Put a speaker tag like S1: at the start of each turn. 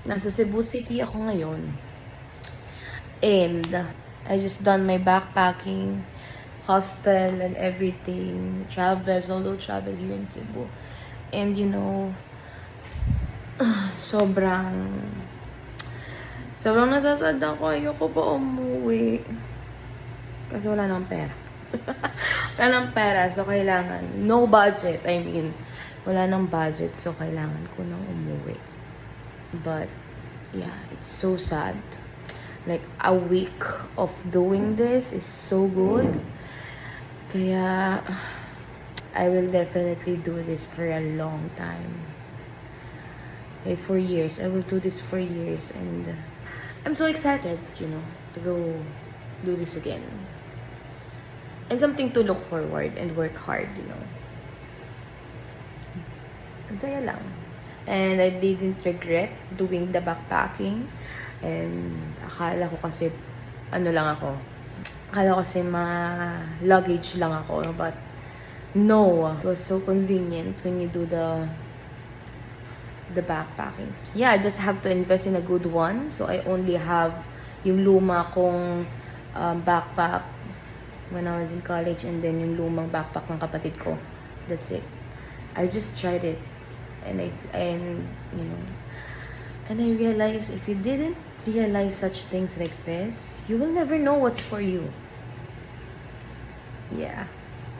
S1: Nasa Cebu City ako ngayon. And I just done my backpacking, hostel and everything, travel, solo travel here in Cebu. And you know, sobrang nasasad ako. Ayoko pa umuwi. Kasi wala nang pera. Wala nang pera, so kailangan. No budget, I mean. Wala nang budget, so kailangan ko nang umuwi. But, yeah, it's so sad. Like, a week of doing this is so good. Kaya, I will definitely do this for a long time. Like, for years. I will do this for years. And I'm so excited, you know, to go do this again. And something to look forward and work hard, you know. Ang saya lang. And I didn't regret doing the backpacking. And akala ko kasi, akala ko kasi luggage lang ako. But no, it was so convenient when you do the backpacking. Yeah, I just have to invest in a good one. So I only have yung luma kong backpack when I was in college, and then yung lumang backpack ng kapatid ko. That's it. I just tried it. And you know, and I realized if you didn't realize such things like this, you will never know what's for you. Yeah.